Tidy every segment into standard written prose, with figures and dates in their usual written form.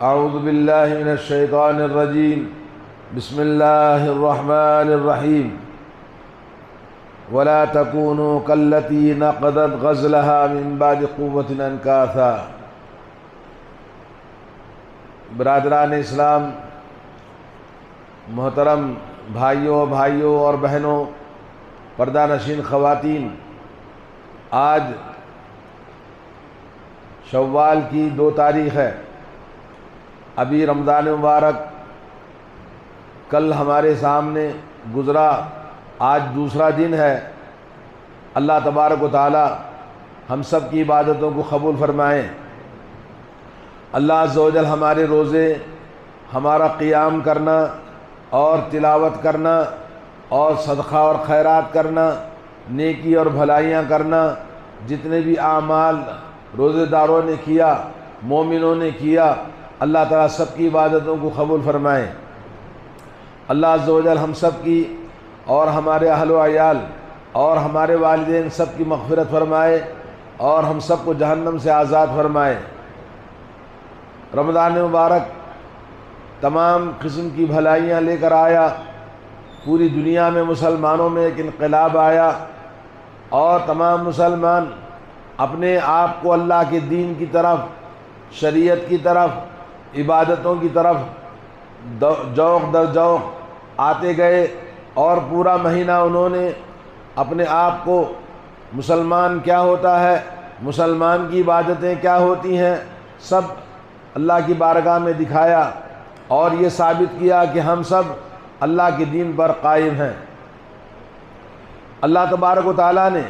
اعوذ باللہ من الشیطان الرجیم بسم اللہ الرحمن الرحیم ولا تکونوا کالتی نقضت غزلها من بعد قوة انکاثا۔ برادران اسلام، محترم بھائیوں اور بہنوں، پردہ نشین خواتین، آج شوال کی 2 تاریخ ہے۔ ابھی رمضان مبارک کل ہمارے سامنے گزرا، آج دوسرا دن ہے۔ اللہ تبارک و تعالی ہم سب کی عبادتوں کو قبول فرمائیں۔ اللہ عز و جل ہمارے روزے، ہمارا قیام کرنا اور تلاوت کرنا اور صدقہ اور خیرات کرنا، نیکی اور بھلائیاں کرنا، جتنے بھی اعمال روزے داروں نے کیا، مومنوں نے کیا، اللہ تعالیٰ سب کی عبادتوں کو قبول فرمائیں۔ اللہ عز و جل ہم سب کی اور ہمارے اہل و عیال اور ہمارے والدین سب کی مغفرت فرمائے اور ہم سب کو جہنم سے آزاد فرمائے۔ رمضان مبارک تمام قسم کی بھلائیاں لے کر آیا، پوری دنیا میں مسلمانوں میں ایک انقلاب آیا اور تمام مسلمان اپنے آپ کو اللہ کے دین کی طرف، شریعت کی طرف، عبادتوں کی طرف ذوق در ذوق آتے گئے، اور پورا مہینہ انہوں نے اپنے آپ کو مسلمان کیا ہوتا ہے، مسلمان کی عبادتیں کیا ہوتی ہیں، سب اللہ کی بارگاہ میں دکھایا اور یہ ثابت کیا کہ ہم سب اللہ کے دین پر قائم ہیں۔ اللہ تبارک و تعالیٰ نے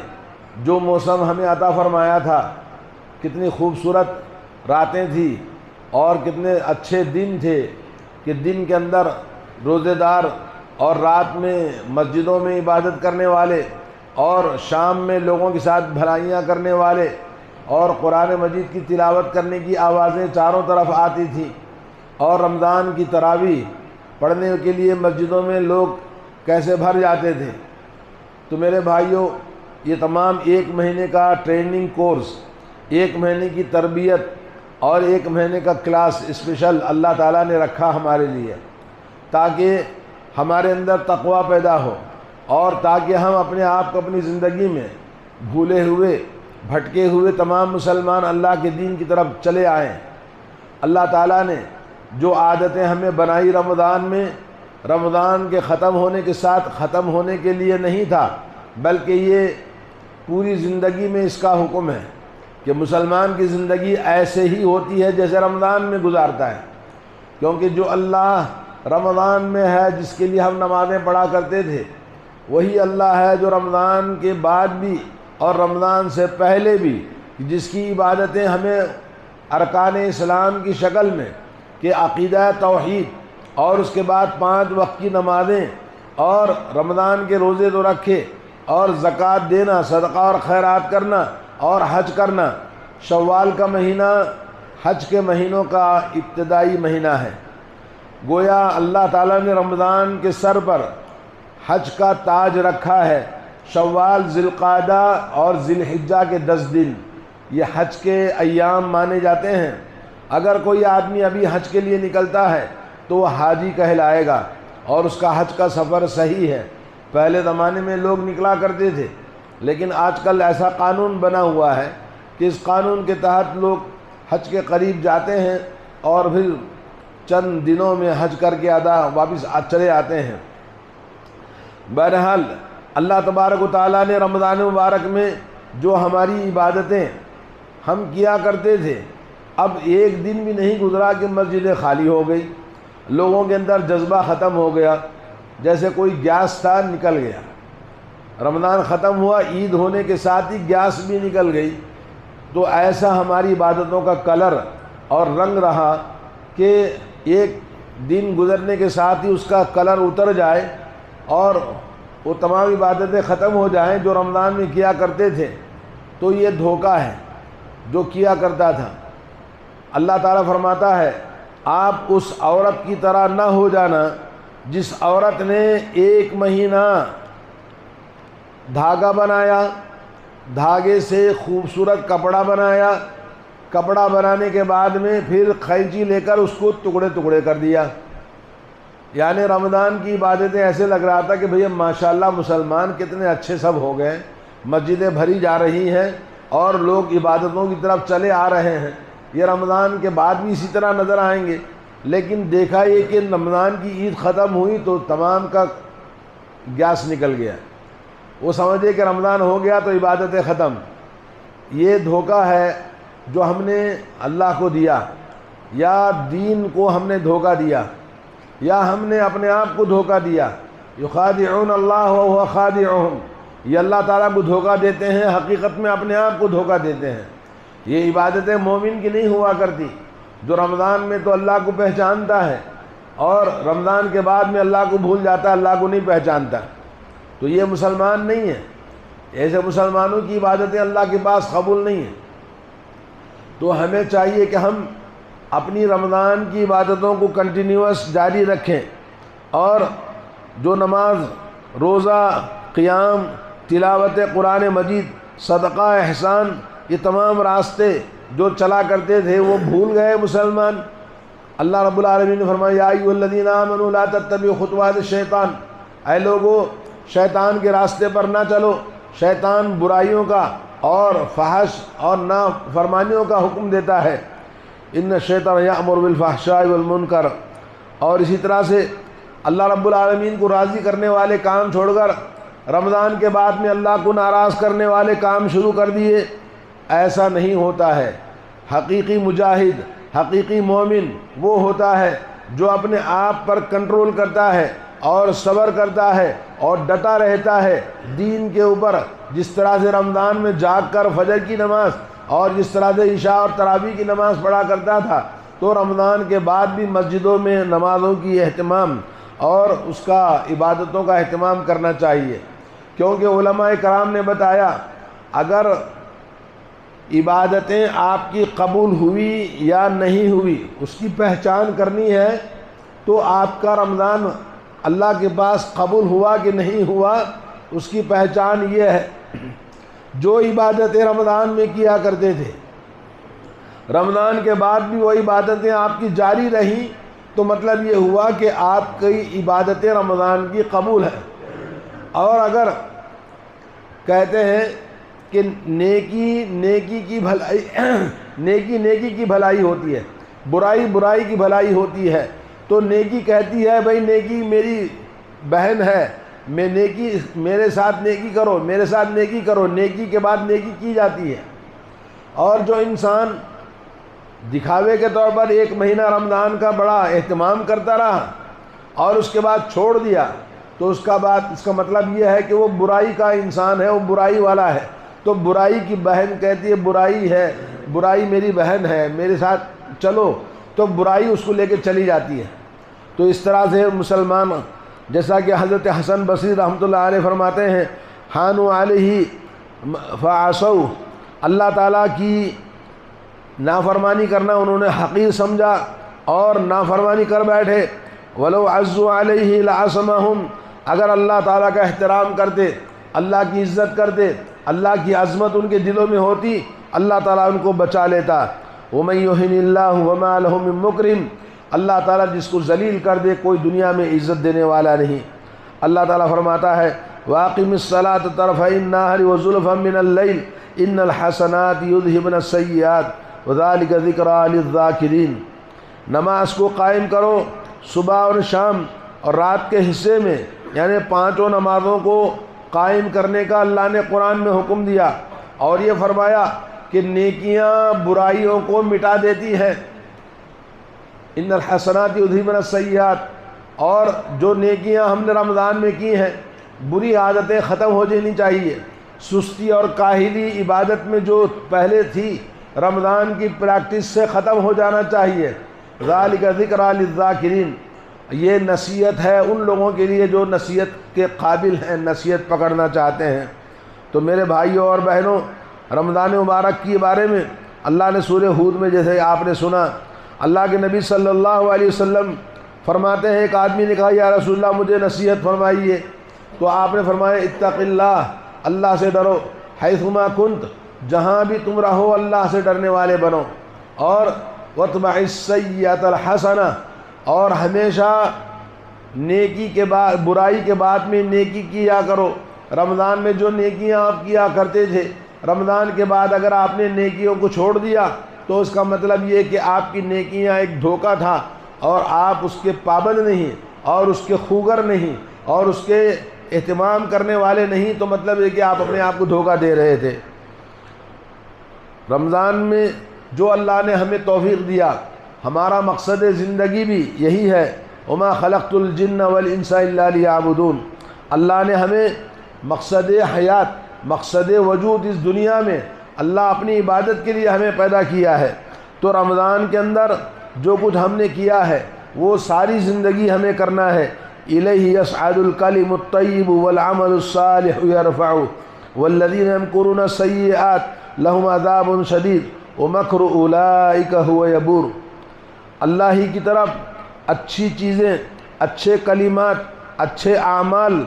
جو موسم ہمیں عطا فرمایا تھا، کتنی خوبصورت راتیں تھیں اور کتنے اچھے دن تھے کہ دن کے اندر روزے دار اور رات میں مسجدوں میں عبادت کرنے والے اور شام میں لوگوں کے ساتھ بھلائیاں کرنے والے اور قرآن مجید کی تلاوت کرنے کی آوازیں چاروں طرف آتی تھیں، اور رمضان کی تراویح پڑھنے کے لیے مسجدوں میں لوگ کیسے بھر جاتے تھے۔ تو میرے بھائیوں، یہ تمام 1 مہینے کا ٹریننگ کورس، 1 مہینے کی تربیت اور 1 مہینے کا کلاس اسپیشل اللہ تعالیٰ نے رکھا ہمارے لیے، تاکہ ہمارے اندر تقویٰ پیدا ہو اور تاکہ ہم اپنے آپ کو اپنی زندگی میں بھولے ہوئے، بھٹکے ہوئے تمام مسلمان اللہ کے دین کی طرف چلے آئیں۔ اللہ تعالیٰ نے جو عادتیں ہمیں بنائی رمضان میں، رمضان کے ختم ہونے کے ساتھ ختم ہونے کے لیے نہیں تھا، بلکہ یہ پوری زندگی میں اس کا حکم ہے کہ مسلمان کی زندگی ایسے ہی ہوتی ہے جیسے رمضان میں گزارتا ہے، کیونکہ جو اللہ رمضان میں ہے، جس کے لیے ہم نمازیں پڑھا کرتے تھے، وہی اللہ ہے جو رمضان کے بعد بھی اور رمضان سے پہلے بھی، جس کی عبادتیں ہمیں ارکان اسلام کی شکل میں کہ عقیدہ توحید اور اس کے بعد 5 وقت کی نمازیں اور رمضان کے روزے تو رکھے اور زکوٰۃ دینا، صدقہ اور خیرات کرنا اور حج کرنا۔ شوال کا مہینہ حج کے مہینوں کا ابتدائی مہینہ ہے۔ گویا اللہ تعالیٰ نے رمضان کے سر پر حج کا تاج رکھا ہے۔ شوال، ذی القعدہ اور ذی الحجہ کے 10 دن یہ حج کے ایام مانے جاتے ہیں۔ اگر کوئی آدمی ابھی حج کے لیے نکلتا ہے تو وہ حاجی کہلائے گا اور اس کا حج کا سفر صحیح ہے۔ پہلے زمانے میں لوگ نکلا کرتے تھے، لیکن آج کل ایسا قانون بنا ہوا ہے کہ اس قانون کے تحت لوگ حج کے قریب جاتے ہیں اور پھر چند دنوں میں حج کر کے واپس چلے آتے ہیں۔ بہرحال اللہ تبارک و تعالیٰ نے رمضان مبارک میں جو ہماری عبادتیں ہم کیا کرتے تھے، اب 1 دن بھی نہیں گزرا کہ مسجدیں خالی ہو گئی، لوگوں کے اندر جذبہ ختم ہو گیا، جیسے کوئی گیس تھا نکل گیا۔ رمضان ختم ہوا، عید ہونے کے ساتھ ہی گیس بھی نکل گئی۔ تو ایسا ہماری عبادتوں کا کلر اور رنگ رہا کہ 1 دن گزرنے کے ساتھ ہی اس کا کلر اتر جائے اور وہ تمام عبادتیں ختم ہو جائیں جو رمضان میں کیا کرتے تھے۔ تو یہ دھوکہ ہے جو کیا کرتا تھا۔ اللہ تعالیٰ فرماتا ہے، آپ اس عورت کی طرح نہ ہو جانا جس عورت نے 1 مہینہ دھاگا بنایا، دھاگے سے خوبصورت کپڑا بنایا، کپڑا بنانے کے بعد میں پھر قینچی لے کر اس کو ٹکڑے ٹکڑے کر دیا. یعنی رمضان کی عبادتیں ایسے لگ رہا تھا کہ بھئی ماشاءاللہ مسلمان کتنے اچھے سب ہو گئے, مسجدیں بھری جا رہی ہیں اور لوگ عبادتوں کی طرف چلے آ رہے ہیں. یہ رمضان کے بعد بھی اسی طرح نظر آئیں گے. لیکن دیکھا یہ کہ رمضان کی عید ختم ہوئی تو تمام کا گیس نکل گیا. وہ سمجھے کہ رمضان ہو گیا تو عبادتیں ختم. یہ دھوکہ ہے جو ہم نے اللہ کو دیا, یا دین کو ہم نے دھوکہ دیا, یا ہم نے اپنے آپ کو دھوکہ دیا. یخادعون اللہ وهو خادعهم, یہ اللہ تعالیٰ کو دھوکہ دیتے ہیں, حقیقت میں اپنے آپ کو دھوکہ دیتے ہیں. یہ عبادتیں مومن کی نہیں ہوا کرتی جو رمضان میں تو اللہ کو پہچانتا ہے اور رمضان کے بعد میں اللہ کو بھول جاتا ہے, اللہ کو نہیں پہچانتا. تو یہ مسلمان نہیں ہے. ایسے مسلمانوں کی عبادتیں اللہ کے پاس قبول نہیں ہیں. تو ہمیں چاہیے کہ ہم اپنی رمضان کی عبادتوں کو کنٹینیوس جاری رکھیں, اور جو نماز, روزہ, قیام, تلاوت قرآن مجید, صدقہ, احسان, یہ تمام راستے جو چلا کرتے تھے وہ بھول گئے مسلمان. اللہ رب العالمین نے فرمایا یا ایھا الذین آمنوا لا تتبعوا خطوات الشیطان, اے لوگو شیطان کے راستے پر نہ چلو. شیطان برائیوں کا اور فحش اور نافرمانیوں کا حکم دیتا ہے. ان الشیطان یأمر بالفحشاء والمنکر. اور اسی طرح سے اللہ رب العالمین کو راضی کرنے والے کام چھوڑ کر رمضان کے بعد میں اللہ کو ناراض کرنے والے کام شروع کر دیے. ایسا نہیں ہوتا ہے. حقیقی مجاہد, حقیقی مومن وہ ہوتا ہے جو اپنے آپ پر کنٹرول کرتا ہے اور صبر کرتا ہے اور ڈٹا رہتا ہے دین کے اوپر. جس طرح سے رمضان میں جاگ کر فجر کی نماز اور جس طرح سے عشاء اور تراویح کی نماز پڑھا کرتا تھا, تو رمضان کے بعد بھی مسجدوں میں نمازوں کی اہتمام اور اس کا عبادتوں کا اہتمام کرنا چاہیے. کیونکہ علماء کرام نے بتایا اگر عبادتیں آپ کی قبول ہوئی یا نہیں ہوئی اس کی پہچان کرنی ہے تو آپ کا رمضان اللہ کے پاس قبول ہوا کہ نہیں ہوا, اس کی پہچان یہ ہے جو عبادتیں رمضان میں کیا کرتے تھے رمضان کے بعد بھی وہ عبادتیں آپ کی جاری رہیں, تو مطلب یہ ہوا کہ آپ کی عبادتیں رمضان کی قبول ہیں. اور اگر کہتے ہیں کہ نیکی کی بھلائی نیکی کی بھلائی ہوتی ہے, برائی کی بھلائی ہوتی ہے, تو نیکی کہتی ہے بھائی نیکی میری بہن ہے, میرے ساتھ نیکی کرو, میرے ساتھ نیکی کرو. نیکی کے بعد نیکی کی جاتی ہے. اور جو انسان دکھاوے کے طور پر ایک مہینہ رمضان کا بڑا اہتمام کرتا رہا اور اس کے بعد چھوڑ دیا, تو اس کا مطلب یہ ہے کہ وہ برائی کا انسان ہے, وہ برائی والا ہے. تو برائی کی بہن کہتی ہے برائی میری بہن ہے, میرے ساتھ چلو, تو برائی اس کو لے کے چلی جاتی ہے. تو اس طرح سے مسلمان, جیسا کہ حضرت حسن بصری رحمۃ اللہ علیہ فرماتے ہیں حانوا علیہ فعصوا, اللہ تعالیٰ کی نافرمانی کرنا انہوں نے حقیر سمجھا اور نافرمانی کر بیٹھے. ولو عزوا علیہ لعصمہم, اگر اللہ تعالیٰ کا احترام کرتے, اللہ کی عزت کرتے, اللہ کی عظمت ان کے دلوں میں ہوتی, اللہ تعالیٰ ان کو بچا لیتا. ومن یہن اللہ وما لہ من مکرم, اللہ تعالیٰ جس کو ذلیل کر دے کوئی دنیا میں عزت دینے والا نہیں. اللہ تعالیٰ فرماتا ہے واقم الصلاۃ طرفی النہار وزلفا من اللیل ان الحسنات یذہبن السیئات وذلک ذکریٰ للذاکرین. نماز کو قائم کرو صبح اور شام اور رات کے حصے میں, یعنی 5 نمازوں کو قائم کرنے کا اللہ نے قرآن میں حکم دیا, اور یہ فرمایا کہ نیکیاں برائیوں کو مٹا دیتی ہیں. ان الحسنات یذہبن السیئات, اور جو نیکیاں ہم نے رمضان میں کی ہیں بری عادتیں ختم ہو جانی چاہیے. سستی اور کاہلی عبادت میں جو پہلے تھی رمضان کی پریکٹس سے ختم ہو جانا چاہیے. ذالک ذکریٰ للذاکرین, یہ نصیحت ہے ان لوگوں کے لیے جو نصیحت کے قابل ہیں, نصیحت پکڑنا چاہتے ہیں. تو میرے بھائیوں اور بہنوں, رمضان مبارک کے بارے میں اللہ نے سورہ ہود میں جیسے آپ نے سنا, اللہ کے نبی صلی اللہ علیہ وسلم فرماتے ہیں ایک آدمی نے کہا یا رسول اللہ مجھے نصیحت فرمائیے, تو آپ نے فرمایا اتق اللہ, اللہ سے ڈرو, حیثما کنت, جہاں بھی تم رہو اللہ سے ڈرنے والے بنو. اور وَاتْبَعِ السَّيِّئَةَ الْحَسَنَةَ، اور ہمیشہ نیکی کے بعد برائی کے بعد میں نیکی کیا کرو۔ رمضان میں جو نیکیاں آپ کیا کرتے تھے، رمضان کے بعد اگر آپ نے نیکیوں کو چھوڑ دیا تو اس کا مطلب یہ کہ آپ کی نیکیاں ایک دھوکہ تھا اور آپ اس کے پابند نہیں اور اس کے خوگر نہیں اور اس کے اہتمام کرنے والے نہیں، تو مطلب یہ کہ آپ اپنے آپ کو دھوکہ دے رہے تھے۔ رمضان میں جو اللہ نے ہمیں توفیق دیا، ہمارا مقصد زندگی بھی یہی ہے، وما خلقت الجن والانس الا لیعبدون۔ اللہ نے ہمیں مقصد حیات، مقصد وجود اس دنیا میں اللہ اپنی عبادت کے لیے ہمیں پیدا کیا ہے۔ تو رمضان کے اندر جو کچھ ہم نے کیا ہے وہ ساری زندگی ہمیں کرنا ہے۔ الیہ یصعد الکلم الطیب والعمل الصالح یرفعہ والذین یمکرون السیئات لہم عذاب شدید ومکر اولئک هو یبور۔ اللہ ہی کی طرف اچھی چیزیں، اچھے کلمات، اچھے اعمال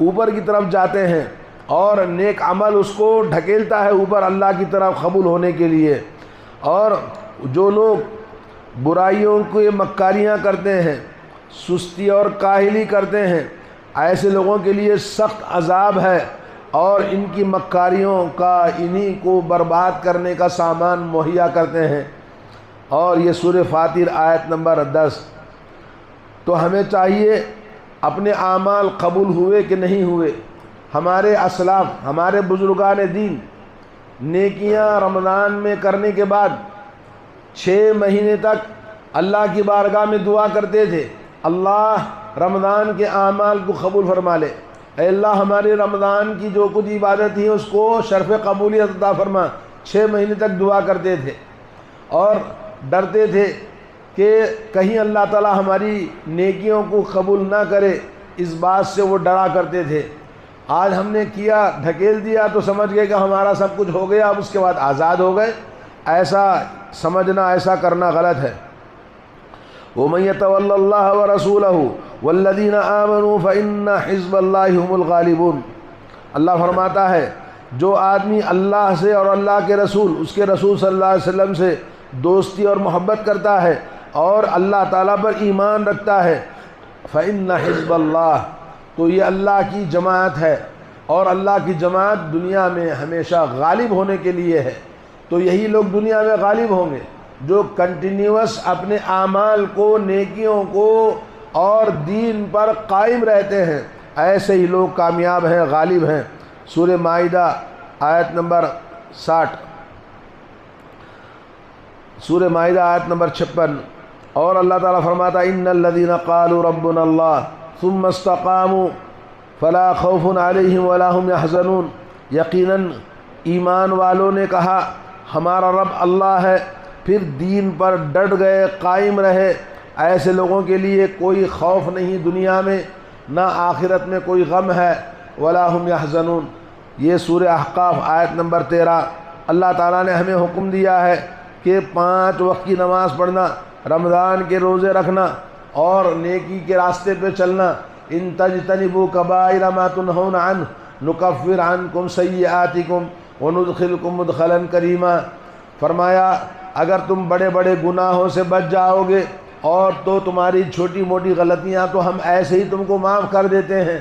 اوپر کی طرف جاتے ہیں اور نیک عمل اس کو ڈھکیلتا ہے اوپر اللہ کی طرف قبول ہونے کے لیے۔ اور جو لوگ برائیوں کی مکاریاں کرتے ہیں، سستی اور کاہلی کرتے ہیں، ایسے لوگوں کے لیے سخت عذاب ہے اور ان کی مکاریوں کا انہی کو برباد کرنے کا سامان مہیا کرتے ہیں۔ اور یہ سورہ فاطر آیت نمبر 10۔ تو ہمیں چاہیے اپنے اعمال قبول ہوئے کہ نہیں ہوئے، ہمارے اسلاف، ہمارے بزرگان دین نیکیاں رمضان میں کرنے کے بعد 6 مہینے تک اللہ کی بارگاہ میں دعا کرتے تھے، اللہ رمضان کے اعمال کو قبول فرما لے، اے اللہ ہمارے رمضان کی جو کچھ عبادت تھی اس کو شرف قبولیت عطا فرما۔ 6 مہینے تک دعا کرتے تھے اور ڈرتے تھے کہ کہیں اللہ تعالی ہماری نیکیوں کو قبول نہ کرے، اس بات سے وہ ڈرا کرتے تھے۔ آج ہم نے کیا، ڈھکیل دیا تو سمجھ گئے کہ ہمارا سب کچھ ہو گیا، اب اس کے بعد آزاد ہو گئے، ایسا سمجھنا، ایسا کرنا غلط ہے۔ وَمَن يَتَوَلَّ اللَّهَ وَرَسُولَهُ وَالَّذِينَ آمَنُوا فَإِنَّ حِزْبَ اللَّهِ هُمُ الْغَالِبُونَ۔ اللہ فرماتا ہے جو آدمی اللہ سے اور اللہ کے رسول، اس کے رسول صلی اللہ علیہ وسلم سے دوستی اور محبت کرتا ہے اور اللہ تعالیٰ پر ایمان رکھتا ہے، فَإِنَّ حِزْبَ اللَّهِ، تو یہ اللہ کی جماعت ہے، اور اللہ کی جماعت دنیا میں ہمیشہ غالب ہونے کے لیے ہے۔ تو یہی لوگ دنیا میں غالب ہوں گے جو کنٹینیوس اپنے اعمال کو، نیکیوں کو اور دین پر قائم رہتے ہیں، ایسے ہی لوگ کامیاب ہیں، غالب ہیں۔ سورہ مائدہ آیت نمبر 60، سورہ مائدہ آیت نمبر 56۔ اور اللہ تعالیٰ فرماتا ان الذین قالوا ربنا اللہ ثم استقاموا فلا خوف علیہم ولا هم یحزنون۔ یقیناً ایمان والوں نے کہا ہمارا رب اللہ ہے، پھر دین پر ڈٹ گئے، قائم رہے، ایسے لوگوں کے لیے کوئی خوف نہیں دنیا میں، نہ آخرت میں کوئی غم ہے، ولا هم یحزنون۔ یہ سورہ احقاف آیت نمبر 13۔ اللہ تعالیٰ نے ہمیں حکم دیا ہے کہ 5 وقت کی نماز پڑھنا، رمضان کے روزے رکھنا اور نیکی کے راستے پہ چلنا۔ ان تجتنبوا کبائر ما تنہون عنہ نکفر عنکم سیئاتکم وندخلکم مدخلا کریما۔ فرمایا اگر تم بڑے بڑے گناہوں سے بچ جاؤ گے اور تو تمہاری چھوٹی موٹی غلطیاں تو ہم ایسے ہی تم کو معاف کر دیتے ہیں،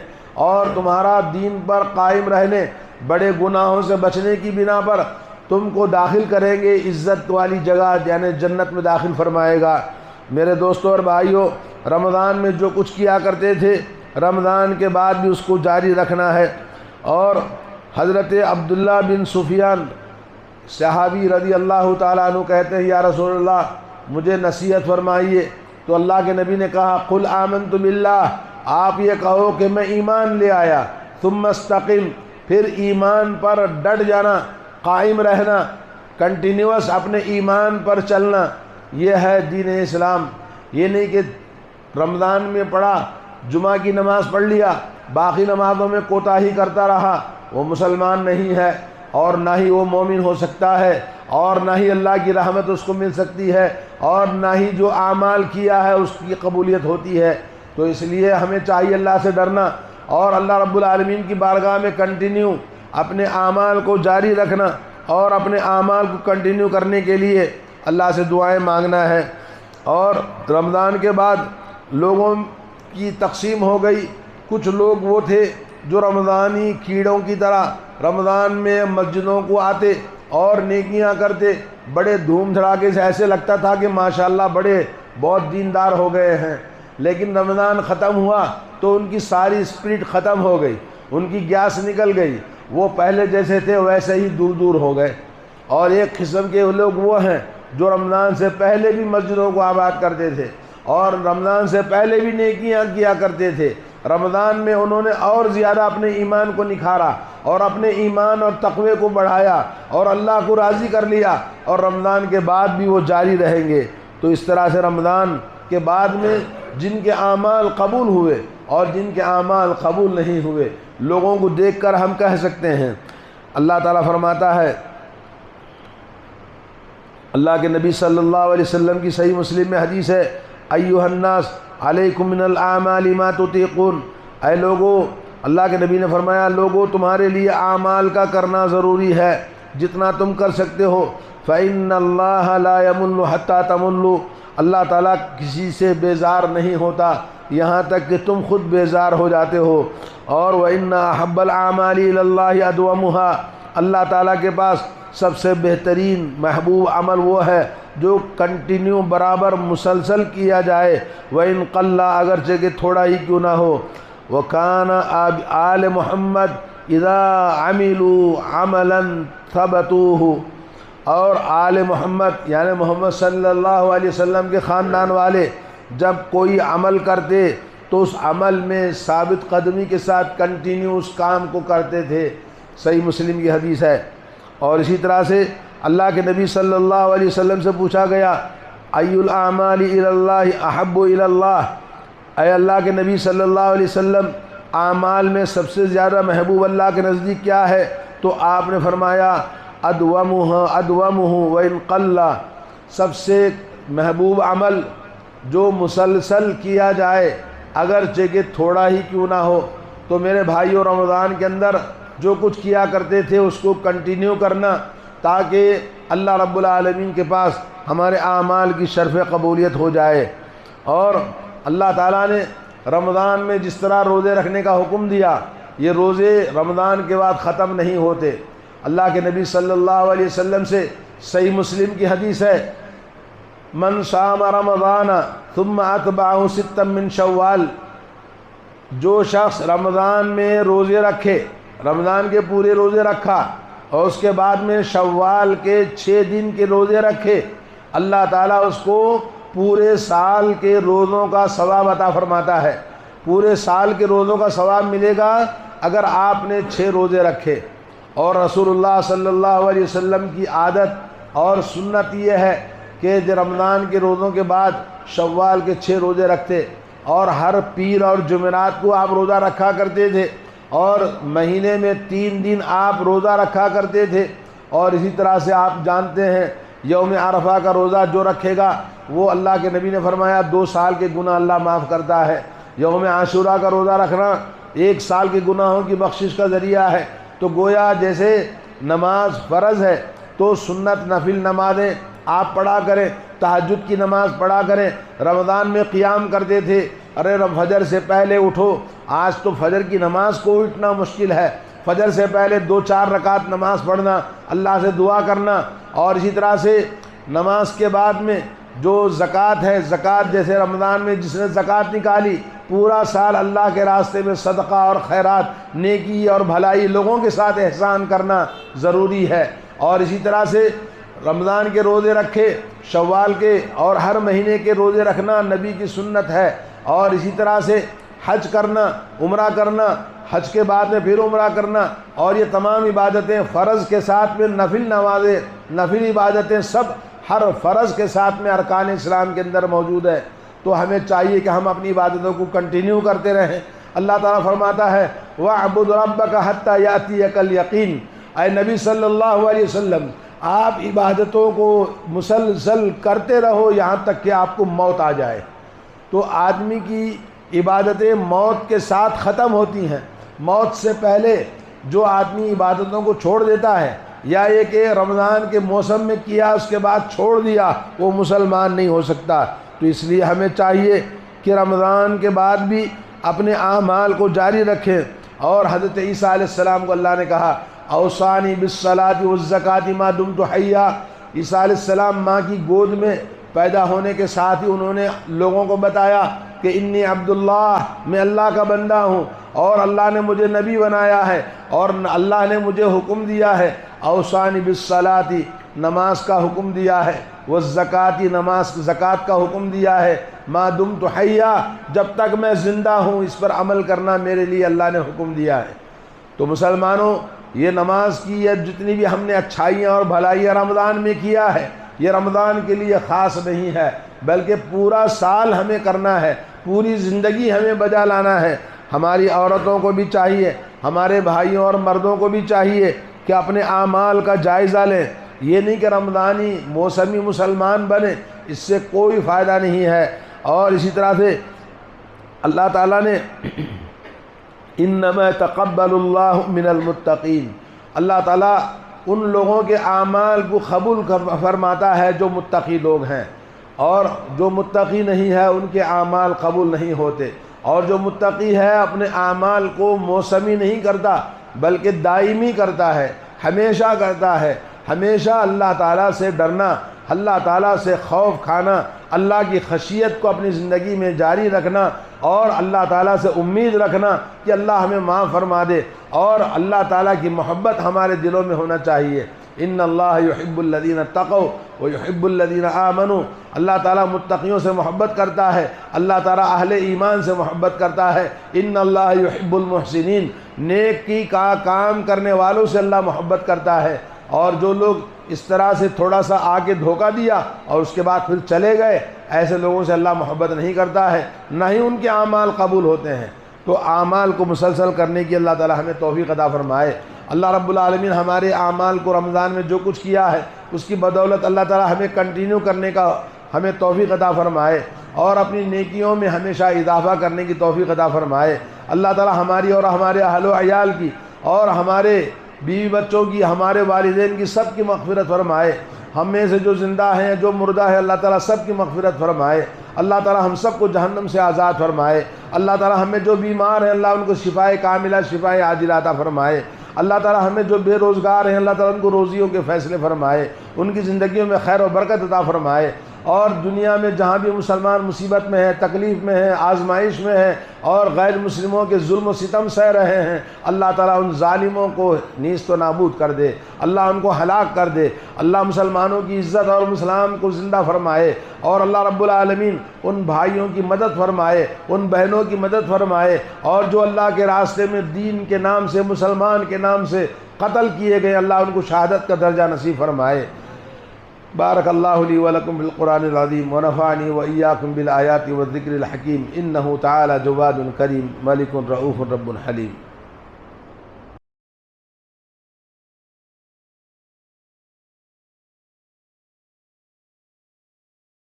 اور تمہارا دین پر قائم رہنے، بڑے گناہوں سے بچنے کی بنا پر تم کو داخل کریں گے عزت والی جگہ، یعنی جنت میں داخل فرمائے گا۔ میرے دوستوں اور بھائیوں، رمضان میں جو کچھ کیا کرتے تھے رمضان کے بعد بھی اس کو جاری رکھنا ہے۔ اور حضرت عبداللہ بن سفیان صحابی رضی اللہ تعالیٰ عنہ کہتے ہیں یا رسول اللہ مجھے نصیحت فرمائیے، تو اللہ کے نبی نے کہا قل آمنت باللہ، آپ یہ کہو کہ میں ایمان لے آیا، ثم استقم، پھر ایمان پر ڈٹ جانا، قائم رہنا، کنٹینیوس اپنے ایمان پر چلنا، یہ ہے دین اسلام۔ یہ نہیں کہ رمضان میں پڑھا، جمعہ کی نماز پڑھ لیا، باقی نمازوں میں کوتاہی کرتا رہا، وہ مسلمان نہیں ہے، اور نہ ہی وہ مومن ہو سکتا ہے، اور نہ ہی اللہ کی رحمت اس کو مل سکتی ہے، اور نہ ہی جو اعمال کیا ہے اس کی قبولیت ہوتی ہے۔ تو اس لیے ہمیں چاہیے اللہ سے ڈرنا اور اللہ رب العالمین کی بارگاہ میں کنٹینیو اپنے اعمال کو جاری رکھنا، اور اپنے اعمال کو کنٹینیو کرنے کے لیے اللہ سے دعائیں مانگنا ہے۔ اور رمضان کے بعد لوگوں کی تقسیم ہو گئی، کچھ لوگ وہ تھے جو رمضانی کیڑوں کی طرح رمضان میں مسجدوں کو آتے اور نیکیاں کرتے، بڑے دھوم دھڑاکے سے، ایسے لگتا تھا کہ ماشاءاللہ بڑے بہت دیندار ہو گئے ہیں، لیکن رمضان ختم ہوا تو ان کی ساری اسپرٹ ختم ہو گئی، ان کی گیس نکل گئی، وہ پہلے جیسے تھے ویسے ہی دور دور ہو گئے۔ اور ایک قسم کے لوگ وہ ہیں جو رمضان سے پہلے بھی مسجدوں کو آباد کرتے تھے اور رمضان سے پہلے بھی نیکیاں کیا کرتے تھے، رمضان میں انہوں نے اور زیادہ اپنے ایمان کو نکھارا اور اپنے ایمان اور تقوی کو بڑھایا اور اللہ کو راضی کر لیا، اور رمضان کے بعد بھی وہ جاری رہیں گے۔ تو اس طرح سے رمضان کے بعد میں جن کے اعمال قبول ہوئے اور جن کے اعمال قبول نہیں ہوئے، لوگوں کو دیکھ کر ہم کہہ سکتے ہیں۔ اللہ تعالیٰ فرماتا ہے، اللہ کے نبی صلی اللہ علیہ وسلم کی صحیح مسلم میں حدیث ہے، ایھا الناس علیکم من الاعمال ما تطیقون، اے لوگو، اللہ کے نبی نے فرمایا، لوگو تمہارے لیے اعمال کا کرنا ضروری ہے جتنا تم کر سکتے ہو، فإن اللہ لا یمن حتی تمنوا، اللہ تعالیٰ کسی سے بیزار نہیں ہوتا یہاں تک کہ تم خود بیزار ہو جاتے ہو، اور وإن احب الاعمال الی اللہ ادومها، اللہ تعالیٰ کے پاس سب سے بہترین محبوب عمل وہ ہے جو کنٹینیو برابر مسلسل کیا جائے، وَإِن قَلَّ، اگرچہ کہ تھوڑا ہی کیوں نہ ہو، وَكَانَ آل محمد اذا عملوا عملا ثبتوه، اور آل محمد یعنی محمد صلی اللہ علیہ وسلم کے خاندان والے جب کوئی عمل کرتے تو اس عمل میں ثابت قدمی کے ساتھ کنٹینیو اس کام کو کرتے تھے، صحیح مسلم کی حدیث ہے۔ اور اسی طرح سے اللہ کے نبی صلی اللہ علیہ وسلم سے پوچھا گیا، ای الاعمال الی اللہ احب الی اللہ، اے اللہ کے نبی صلی اللہ علیہ وسلم، اعمال میں سب سے زیادہ محبوب اللہ کے نزدیک کیا ہے؟ تو آپ نے فرمایا ادومہ وان قل، سب سے محبوب عمل جو مسلسل کیا جائے اگرچہ کہ تھوڑا ہی کیوں نہ ہو۔ تو میرے بھائیوں، رمضان کے اندر جو کچھ کیا کرتے تھے اس کو کنٹینیو کرنا، تاکہ اللہ رب العالمین کے پاس ہمارے اعمال کی شرف قبولیت ہو جائے۔ اور اللہ تعالیٰ نے رمضان میں جس طرح روزے رکھنے کا حکم دیا، یہ روزے رمضان کے بعد ختم نہیں ہوتے۔ اللہ کے نبی صلی اللہ علیہ وسلم سے صحیح مسلم کی حدیث ہے، من صام رمضان ثم اتبعہ ستا من شوال، جو شخص رمضان میں روزے رکھے، رمضان کے پورے روزے رکھا اور اس کے بعد میں شوال کے 6 دن کے روزے رکھے، اللہ تعالیٰ اس کو پورے سال کے روزوں کا ثواب عطا فرماتا ہے۔ پورے سال کے روزوں کا ثواب ملے گا اگر آپ نے 6 روزے رکھے۔ اور رسول اللہ صلی اللہ علیہ وسلم کی عادت اور سنت یہ ہے کہ رمضان کے روزوں کے بعد شوال کے 6 روزے رکھتے، اور ہر پیر اور جمعرات کو آپ روزہ رکھا کرتے تھے، اور مہینے میں 3 دن آپ روزہ رکھا کرتے تھے۔ اور اسی طرح سے آپ جانتے ہیں یوم عرفہ کا روزہ جو رکھے گا وہ اللہ کے نبی نے فرمایا 2 سال کے گناہ اللہ معاف کرتا ہے۔ یوم عاشوراء کا روزہ رکھنا 1 سال کے گناہوں کی بخشش کا ذریعہ ہے۔ تو گویا جیسے نماز فرض ہے تو سنت نفل نمازیں آپ پڑھا کریں، تہجد کی نماز پڑھا کریں۔ رمضان میں قیام کرتے تھے، ارے فجر سے پہلے اٹھو، آج تو فجر کی نماز کو اٹھنا مشکل ہے، فجر سے پہلے 2-4 رکعت نماز پڑھنا، اللہ سے دعا کرنا۔ اور اسی طرح سے نماز کے بعد میں جو زکوٰۃ ہے، زکوٰۃ جیسے رمضان میں جس نے زکوٰۃ نکالی، پورا سال اللہ کے راستے میں صدقہ اور خیرات، نیکی اور بھلائی، لوگوں کے ساتھ احسان کرنا ضروری ہے۔ اور اسی طرح سے رمضان کے روزے رکھے، شوال کے اور ہر مہینے کے روزے رکھنا نبی کی سنت ہے۔ اور اسی طرح سے حج کرنا، عمرہ کرنا، حج کے بعد میں پھر عمرہ کرنا، اور یہ تمام عبادتیں فرض کے ساتھ میں نفل نمازیں، نفل عبادتیں سب ہر فرض کے ساتھ میں ارکان اسلام کے اندر موجود ہے۔ تو ہمیں چاہیے کہ ہم اپنی عبادتوں کو کنٹینیو کرتے رہیں۔ اللہ تعالیٰ فرماتا ہے وَاعْبُدْ رَبَّكَ حَتَّى يَأْتِيَكَ الْيَقِينُ، اے نبی صلی اللہ علیہ وسلم، آپ عبادتوں کو مسلسل کرتے رہو یہاں تک کہ آپ کو موت آ جائے۔ تو آدمی کی عبادتیں موت کے ساتھ ختم ہوتی ہیں۔ موت سے پہلے جو آدمی عبادتوں کو چھوڑ دیتا ہے یا یہ کہ رمضان کے موسم میں کیا اس کے بعد چھوڑ دیا، وہ مسلمان نہیں ہو سکتا۔ تو اس لیے ہمیں چاہیے کہ رمضان کے بعد بھی اپنے اعمال کو جاری رکھیں۔ اور حضرت عیسیٰ علیہ السلام کو اللہ نے کہا اوصانی بالصلاۃ والزکاۃ ما دمت حیا۔ عیسیٰ علیہ السلام ماں کی گود میں پیدا ہونے کے ساتھ ہی انہوں نے لوگوں کو بتایا کہ انی عبداللہ، میں اللہ کا بندہ ہوں اور اللہ نے مجھے نبی بنایا ہے اور اللہ نے مجھے حکم دیا ہے اوصانی بالصلاۃ، نماز کا حکم دیا ہے، والزکاۃ، زکوٰۃ کا حکم دیا ہے، ما دمت حیا، جب تک میں زندہ ہوں اس پر عمل کرنا میرے لیے اللہ نے حکم دیا ہے۔ تو مسلمانوں، یہ نماز کی یا جتنی بھی ہم نے اچھائیاں اور بھلائیاں رمضان میں کیا ہے، یہ رمضان کے لیے خاص نہیں ہے، بلکہ پورا سال ہمیں کرنا ہے، پوری زندگی ہمیں بجا لانا ہے۔ ہماری عورتوں کو بھی چاہیے، ہمارے بھائیوں اور مردوں کو بھی چاہیے کہ اپنے اعمال کا جائزہ لیں۔ یہ نہیں کہ رمضانی موسمی مسلمان بنے، اس سے کوئی فائدہ نہیں ہے۔ اور اسی طرح سے اللہ تعالیٰ نے انما يتقبل اللہ من المتقین، اللہ تعالیٰ ان لوگوں کے اعمال کو قبول فرماتا ہے جو متقی لوگ ہیں، اور جو متقی نہیں ہے ان کے اعمال قبول نہیں ہوتے۔ اور جو متقی ہے اپنے اعمال کو موسمی نہیں کرتا بلکہ دائمی کرتا ہے، ہمیشہ کرتا ہے۔ ہمیشہ اللہ تعالیٰ سے ڈرنا، اللہ تعالیٰ سے خوف کھانا، اللہ کی خشیت کو اپنی زندگی میں جاری رکھنا، اور اللہ تعالیٰ سے امید رکھنا کہ اللہ ہمیں معاف فرما دے، اور اللہ تعالیٰ کی محبت ہمارے دلوں میں ہونا چاہیے۔ ان اللہ یحب الذین اتقوا ویحب الذین آمنوا، اللہ تعالیٰ متقیوں سے محبت کرتا ہے، اللہ تعالیٰ اہل ایمان سے محبت کرتا ہے۔ ان اللہ یحب المحسنین، نیکی کا کام کرنے والوں سے اللہ محبت کرتا ہے۔ اور جو لوگ اس طرح سے تھوڑا سا آگے دھوکہ دیا اور اس کے بعد پھر چلے گئے، ایسے لوگوں سے اللہ محبت نہیں کرتا ہے، نہ ہی ان کے اعمال قبول ہوتے ہیں۔ تو اعمال کو مسلسل کرنے کی اللہ تعالیٰ ہمیں توفیق عطا فرمائے۔ اللہ رب العالمین ہمارے اعمال کو رمضان میں جو کچھ کیا ہے اس کی بدولت اللہ تعالیٰ ہمیں کنٹینیو کرنے کا ہمیں توفیق عطا فرمائے، اور اپنی نیکیوں میں ہمیشہ اضافہ کرنے کی توفیق عطا فرمائے۔ اللہ تعالیٰ ہماری اور ہمارے اہل و عیال کی اور ہمارے بیوی بچوں کی، ہمارے والدین کی سب کی مغفرت فرمائے۔ ہم میں سے جو زندہ ہیں جو مردہ ہے اللہ تعالیٰ سب کی مغفرت فرمائے۔ اللہ تعالیٰ ہم سب کو جہنم سے آزاد فرمائے۔ اللہ تعالیٰ ہمیں جو بیمار ہیں اللہ ان کو شفائے کاملہ، شفائے عاجلہ عطا فرمائے۔ اللہ تعالیٰ ہمیں جو بے روزگار ہیں اللہ تعالیٰ ان کو روزیوں کے فیصلے فرمائے، ان کی زندگیوں میں خیر و برکت عطا فرمائے۔ اور دنیا میں جہاں بھی مسلمان مصیبت میں ہیں، تکلیف میں ہیں، آزمائش میں ہیں، اور غیر مسلموں کے ظلم و ستم سہ رہے ہیں، اللہ تعالیٰ ان ظالموں کو نیست و نابود کر دے، اللہ ان کو ہلاک کر دے۔ اللہ مسلمانوں کی عزت اور مسلمان کو زندہ فرمائے، اور اللہ رب العالمین ان بھائیوں کی مدد فرمائے، ان بہنوں کی مدد فرمائے، اور جو اللہ کے راستے میں دین کے نام سے، مسلمان کے نام سے قتل کیے گئے، اللہ ان کو شہادت کا درجہ نصیب فرمائے۔ بارک اللہ لی ولکم بالقرآن العظیم ونفعنی وإیاکم بالآیات والذکر الحکیم، انہ تعالی جواد کریم ملک رؤوف رب حلیم۔